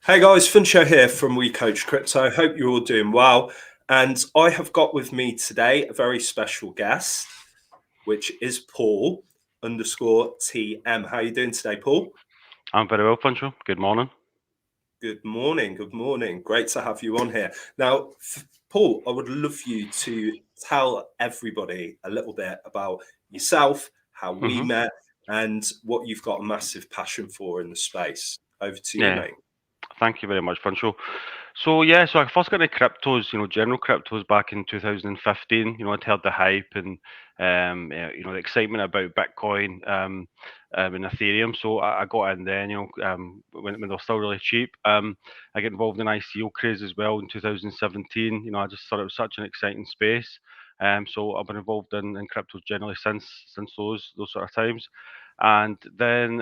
Hey guys, Funsho here from We Coach Crypto. Hope you're all doing well. And I have got with me today a very special guest, which is Paul underscore TM. How are you doing today, Paul? I'm very well, Funsho. Good morning. Good morning. Good morning. Great to have you on here. Now, Paul, I would love you to tell everybody a little bit about yourself, how we hmm met, and what you've got a massive passion for in the space. Over to you, Yeah, mate. thank you very much, Funsho. So I first got into cryptos, general cryptos back in 2015. I'd heard the hype and the excitement about Bitcoin and Ethereum. So I got in then, when they were still really cheap. I get involved in ICO craze as well in 2017. I just thought it was such an exciting space. So I've been involved in cryptos generally since those sort of times. And then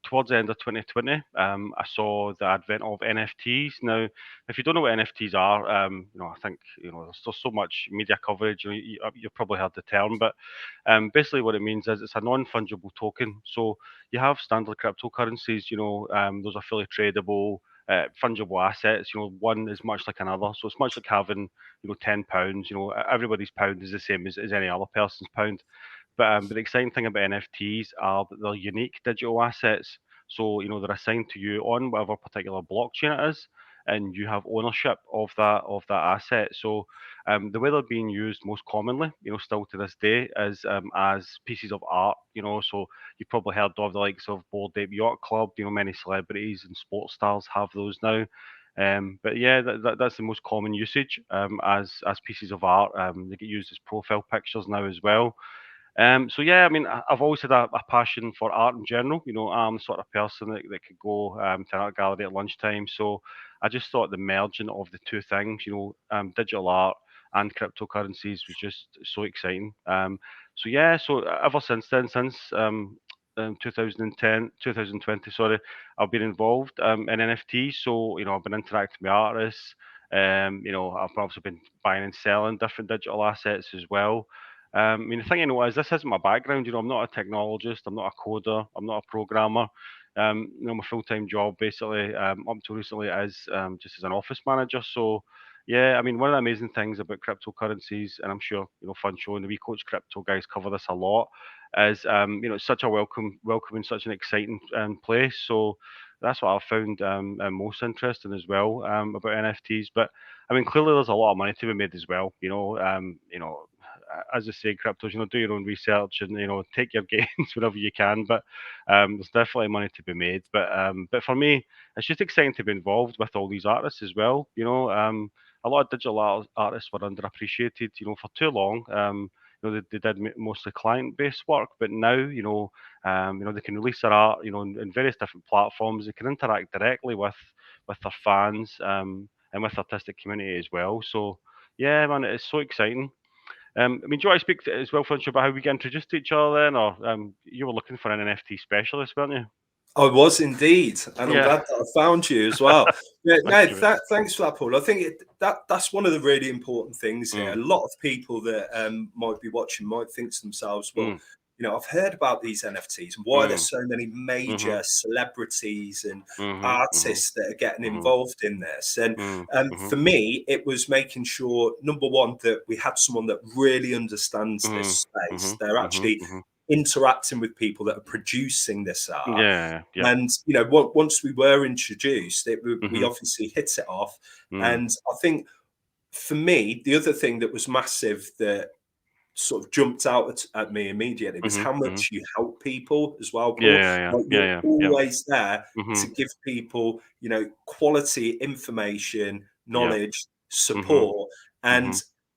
towards the end of 2020, I saw the advent of NFTs. Now, if you don't know what NFTs are, I think there's still so much media coverage. You've probably heard the term, but basically what it means is it's a non-fungible token. So you have standard cryptocurrencies. Those are fully tradable. Fungible assets, one is much like another, so it's much like having, £10. Everybody's pound is the same as any other person's pound. But the exciting thing about NFTs are that they're unique digital assets. So they're assigned to you on whatever particular blockchain it is, and you have ownership of that asset. So the way they're being used most commonly, still to this day, is as pieces of art. So you've probably heard of the likes of Bored Ape Yacht Club. Many celebrities and sports stars have those now. But yeah, that's the most common usage as pieces of art. They get used as profile pictures now as well. So yeah, I mean, I've always had a passion for art in general. I'm the sort of person that could go to an art gallery at lunchtime. So I just thought the merging of the two things, digital art and cryptocurrencies was just so exciting. So yeah, so ever since then, since 2010, 2020, sorry, I've been involved in NFTs. So I've been interacting with artists. I've also been buying and selling different digital assets as well. I mean, the thing I know is this isn't my background. I'm not a technologist. I'm not a coder. I'm not a programmer. My full-time job basically up to recently is just as an office manager. So, yeah, I mean, one of the amazing things about cryptocurrencies, and I'm sure Funsho and the We Coach Crypto guys cover this a lot, is it's such a welcoming, such an exciting place. So that's what I've found most interesting as well about NFTs. But I mean, clearly there's a lot of money to be made as well. As I say, cryptos, do your own research and take your gains whenever you can. But there's definitely money to be made. But for me, it's just exciting to be involved with all these artists as well. A lot of digital artists were underappreciated. For too long. They did mostly client-based work, but now they can release their art in various different platforms. They can interact directly with their fans and with the artistic community as well. So yeah, man, it's so exciting. I mean, do you want to speak as well, Flinch, about how we get introduced to each other then? Or you were looking for an NFT specialist, weren't you? I was indeed, and I'm Yeah. glad that I found you as well. Yeah, Thank no, you, mate. thanks for that, Paul. I think that's one of the really important things here. A Mm, lot of people that might be watching might think to themselves, well, mm, I've heard about these NFTs and why mm, there's so many mhm, major celebrities and mhm, mhm, artists that are getting mhm, involved in this. And mhm, for me, it was making sure, number one, that we had someone that really understands mhm, this space. mhm, They're mhm, actually mhm. interacting with people that are producing this art. Yeah, yeah. And once we were introduced, we Mhm, obviously hit it off. mm, And I think for me, the other thing that was massive that sort of jumped out at me immediately was mhm, how mhm. much you help people as well, Yeah, Paul. yeah, yeah, Like yeah, you're yeah, yeah. always there to Mhm, give people, quality information, yeah. knowledge, Mhm, support. And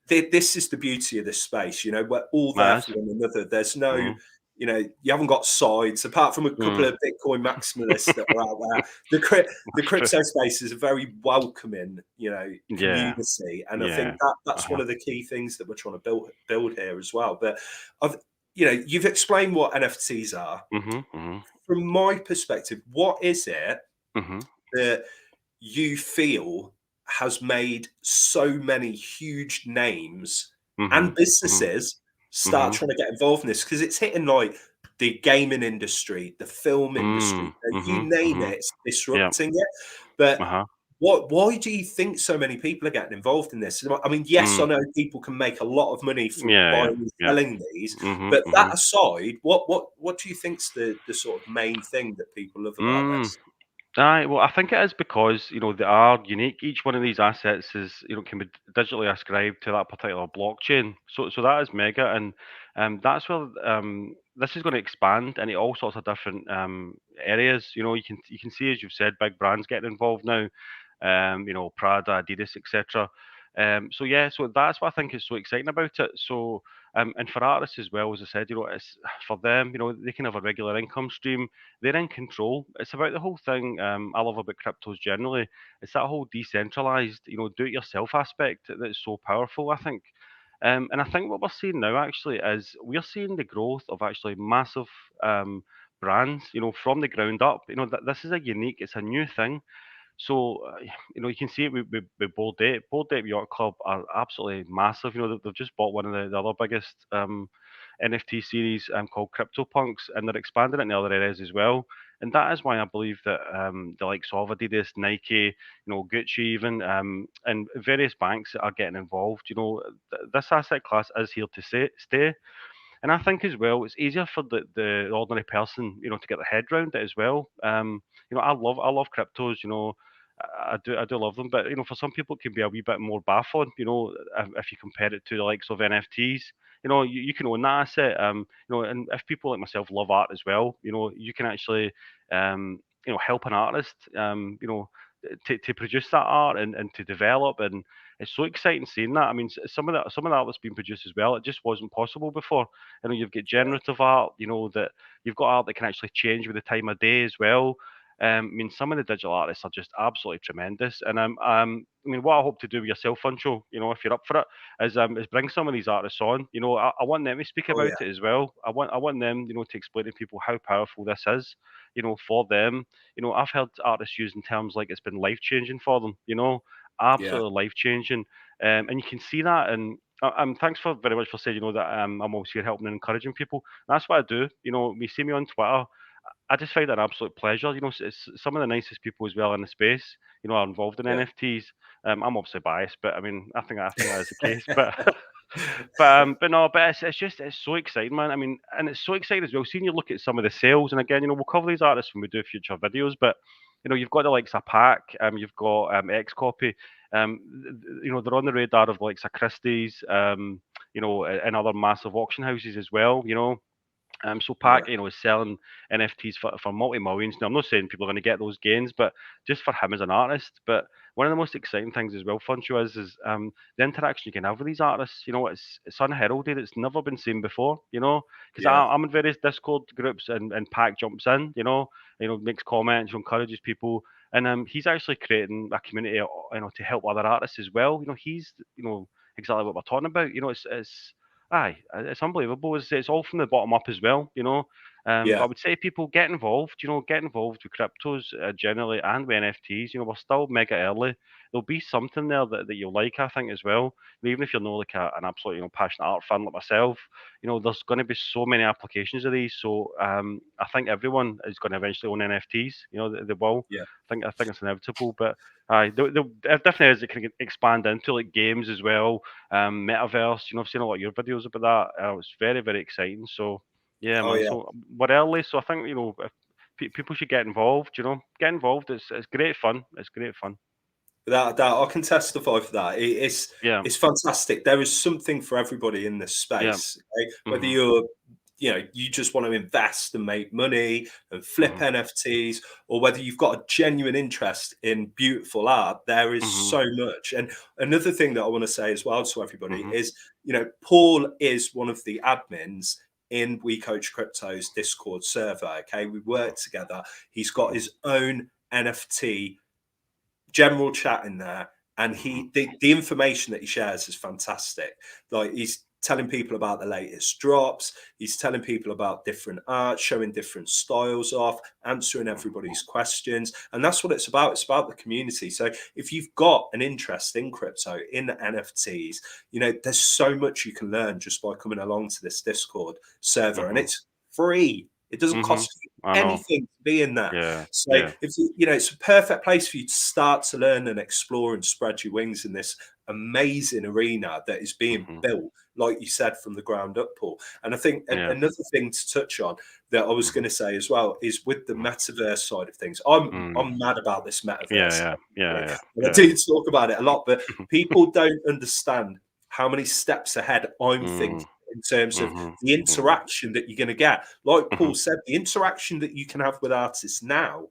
mhm. this is the beauty of this space. We're all there Nice. for one another. There's no, Mhm, you haven't got sides apart from a couple mm. of Bitcoin maximalists that are out there. The That's true. crypto space is a very welcoming, Yeah, community, and I think yeah. that's one Uh-huh. of the key things that we're trying to build here as well. But I've, you've explained what NFTs are. Mhm, mhm, From my perspective, what is it mhm, that you feel has made so many huge names mhm, and mhm, businesses start mhm. trying to get involved in this? Because it's hitting like the gaming industry, the film industry, you name it, it's Yeah. disrupting it. But Uh-huh. why do you think so many people are getting involved in this? I mean, yes, I Mm. know people can make a lot of money from Yeah, yeah, buying and yeah. selling these, Mhm, but that mhm. aside, what do you think's the sort of main thing that people love about Mm. this? Aye, well, I think it is because, they are unique. Each one of these assets is, can be digitally ascribed to that particular blockchain. So that is mega, and that's where this is going to expand into all sorts of different areas. You can see, as you've said, big brands getting involved now. Prada, Adidas, etc. So yeah, so that's what I think is so exciting about it. So and for artists as well, as I said, it's for them. They can have a regular income stream. They're in control. It's about the whole thing I love about cryptos generally. It's that whole decentralized, do-it-yourself aspect that's so powerful, I think. And I think what we're seeing now actually is we're seeing the growth of actually massive brands, from the ground up. This is a unique, it's a new thing. So, you can see it with Bold Ape. Bold Ape Yacht Club are absolutely massive. They've just bought one of the other biggest NFT series called CryptoPunks, and they're expanding it in other areas as well. And that is why I believe that the likes of Adidas, Nike, Gucci even, and various banks are getting involved. This asset class is here to stay. And I think as well, it's easier for the ordinary person, to get their head around it as well. I love cryptos. I do love them, but for some people it can be a wee bit more baffling. If you compare it to the likes of NFTs, you can own that asset. And if people like myself love art as well, you can actually, help an artist, to produce that art and to develop, and it's so exciting seeing that. I mean, some of the art that's been produced as well, it just wasn't possible before. You've got generative art, that you've got art that can actually change with the time of day as well. I mean, some of the digital artists are just absolutely tremendous. And I mean, what I hope to do with yourself, Funcho, if you're up for it, is bring some of these artists on. I want them to speak Oh about yeah, it as well. I want them, to explain to people how powerful this is, for them. I've heard artists using terms like it's been life changing for them. yeah, Absolutely life changing. And you can see that. And thanks for very much for saying, that I'm always here helping and encouraging people. That's what I do. You see me on Twitter. I just find it an absolute pleasure. It's some of the nicest people as well in the space. Are involved in yeah. NFTs. I'm obviously biased, but I mean, I think that is the case. But but no, but it's so exciting, man. I mean, and it's so exciting as well. Seeing you look at some of the sales, and again, we'll cover these artists when we do future videos. But you've got the likes of Pack, you've got X Copy. They're on the radar of the likes of Christie's, and other massive auction houses as well. So Yeah, Pac, is selling NFTs for multi-millions. Now, I'm not saying people are going to get those gains, but just for him as an artist. But one of the most exciting things as well, Funcho, is the interaction you can have with these artists. It's unheralded. It's never been seen before. Because yeah, I'm in various Discord groups, and Pac jumps in. Makes comments, encourages people, and he's actually creating a community, to help other artists as well. He's exactly what we're talking about. It's Aye, it's unbelievable. It's all from the bottom up as well, But I yeah, would say people get involved, get involved with cryptos generally and with NFTs. We're still mega early. There'll be something there that you'll like, I think, as well. Even if you're not like an absolute, passionate art fan like myself, there's going to be so many applications of these. So I think everyone is going to eventually own NFTs. They will. yeah. I think it's inevitable, but aye, there definitely is. It can expand into like games as well, metaverse. I've seen a lot of your videos about that. It's very, very exciting. So yeah, Oh man. yeah. So we're early, so I think if people should get involved. Get involved. It's great fun. It's great fun. That I can testify for that. Yeah, It's fantastic. There is something for everybody in this yeah. space. Okay? Whether Mhm. you just want to invest and make money and flip Mhm. NFTs, or whether you've got a genuine interest in beautiful art, there is Mhm. so much. And another thing that I want to say as well to everybody Mhm. is, Paul is one of the admins in We Coach Crypto's Discord server. Okay, we work together. He's got Mhm. his own NFT general chat in there, and Mhm. the information that he shares is fantastic. Like, he's telling people about the latest drops, he's telling people about different art, showing different styles off, answering everybody's questions, and that's what it's about. It's about the community. So if you've got an interest in crypto, in NFTs, there's so much you can learn just by coming along to this Discord server, and Mhm. it's free. It doesn't cost you I know. anything to be in there. Yeah. So Yeah. if it's a perfect place for you to start to learn and explore and spread your wings in this amazing arena that is being built, like you said, from the ground up, Paul. And I think Yeah. another thing to touch on that I was going to say as well is with the metaverse side of things. I'm mad about this metaverse. Yeah. And I do talk about it a lot, but people don't understand how many steps ahead I'm thinking in terms of the interaction that you're going to get. Like Paul said, the interaction that you can have with artists now.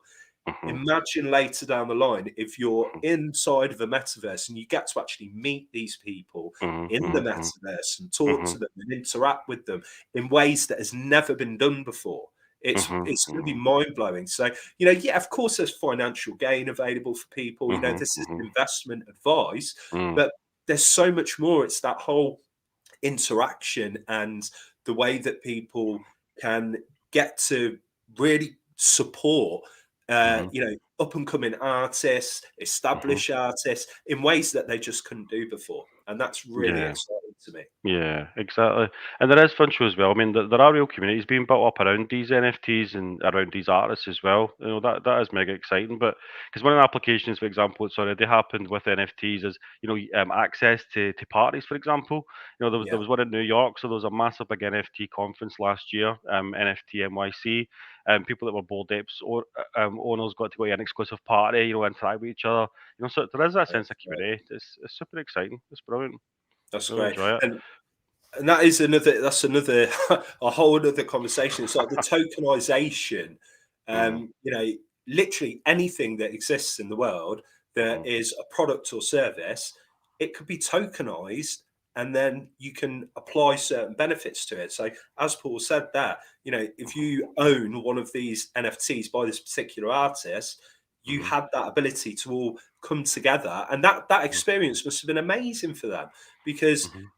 Imagine later down the line if you're inside of a metaverse and you get to actually meet these people in the metaverse and talk to them and interact with them in ways that has never been done before. It's going to be mind blowing. So, yeah, of course, there's financial gain available for people. This is investment advice, but there's so much more. It's that whole interaction and the way that people can get to really support up and coming artists, established artists in ways that they just couldn't do before. And that's really Yeah. exciting to me. Yeah, exactly. And there is Funsho as well. I mean, there are real communities being built up around these NFTs and around these artists as well. That is mega exciting. But because one of the applications, for example, it's already happened with NFTs is access to parties, for example. There Yeah, was one in New York, so there was a massive big NFT conference last year, NFT NYC. People that were Bored Apes or owners got to go to an exclusive party, interact with each other. So there is that sense of great. community. It's super exciting. It's brilliant. That's Really great. enjoy it. And that's another a whole other conversation. It's like the tokenization. Mm, Literally anything that exists in the world that mhm, is a product or service, it could be tokenized, and then you can apply certain benefits to it. So, as Paul said, that if mhm, you own one of these NFTs by this particular artist, you mhm, had that ability to all come together, and that mhm, experience must have been amazing for them because mhm,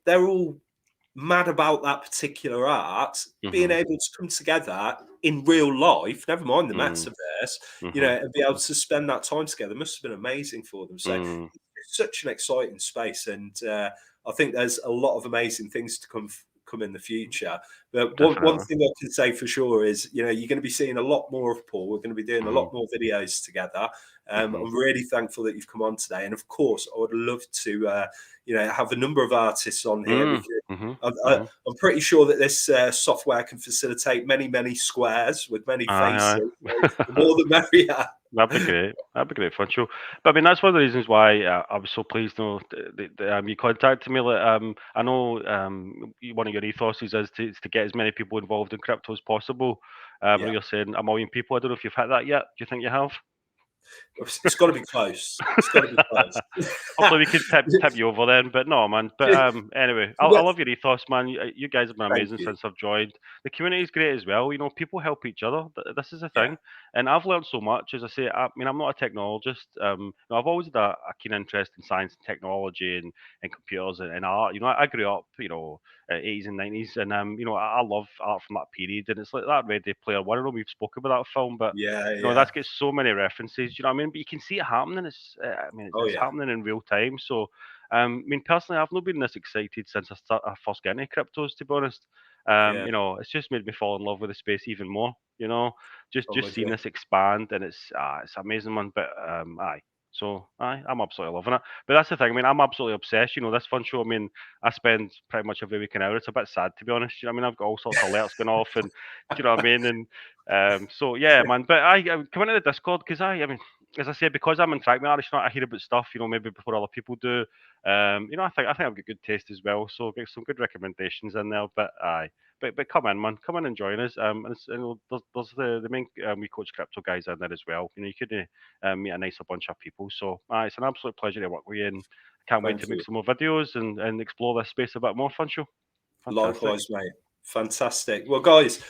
they're all mad about that particular art being mhm, able to come together in real life, never mind the mm, metaverse, mhm, and be able mhm, to spend that time together must have been amazing for them. So mm. it's such an exciting space, and I think there's a lot of amazing things to come in the future. But one Definitely. thing I can say for sure is, you're going to be seeing a lot more of Paul. We're going to be doing a Mhm, lot more videos together. mhm, I'm really thankful that you've come on today, and of course, I would love to, have a number of artists on here. We mm, could. mhm, I'm mhm. pretty sure that this software can facilitate many, many squares with many faces. Aye, So the aye. more the merrier. That'd be great. That'd be great fun show. But I mean, that's one of the reasons why I was so pleased. You contacted me. Like, I know one of your ethos is to get as many people involved in crypto as possible. Yeah, You're saying a million people. I don't know if you've hit that yet. Do you think you have? it's got to be close. It's got to be close. Hopefully we could tip you over then, but no, man. But anyway, I Well, love your ethos, man. You guys have been thank amazing you. since I've joined. The community is great as well. People help each other. This is the Yeah, thing, and I've learned so much. As I say, I mean, I'm not a technologist. I've always had a keen interest in science and technology and computers and art. I grew up, 80s and 90s, and I love art from that period. And it's like that Ready Player One. I know we've spoken about that film, but yeah, that's yeah. got so many references. You know what I mean? But you can see it happening. Oh, It's yeah, happening in real time. So, I mean, personally, I've not been this excited since I first got into cryptos. To be honest, yeah. it's just made me fall in love with the space even more. I'm Just with seeing you. this expand, and it's amazing, man. But aye. So I'm absolutely loving it. But that's the thing. I mean, I'm absolutely obsessed. This fun show. I mean, I spend pretty much every week an hour. It's a bit sad to be honest. I mean, I've got all sorts of alerts going off, and do you know what I mean? And so yeah, man. But I come into the Discord because I mean, as I said, because I'm in track with artists, I hear about stuff, maybe before other people do. I think I've got good taste as well, so get some good recommendations in there. But aye, but come in, man, come in and join us. There's the main we coach crypto guys in there as well. You could meet a nicer bunch of people. So it's an absolute pleasure to work with you, and I can't wait to Thank make you. some more videos and explore this space a bit more. Fun show, fantastic. Likewise, mate. Fantastic. Well, guys,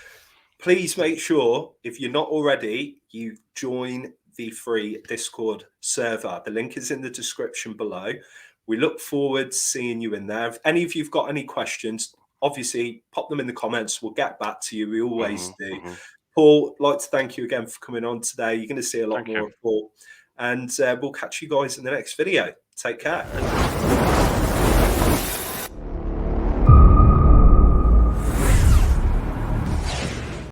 please make sure, if you're not already, you join the free Discord server. The link is in the description below. We look forward to seeing you in there. If any of you've got any questions, obviously pop them in the comments. We'll get back to you. We always do. Mhm. Paul, I'd like to thank you again for coming on today. You're going to see a lot Thank you. more of Paul. And we'll catch you guys in the next video. Take care.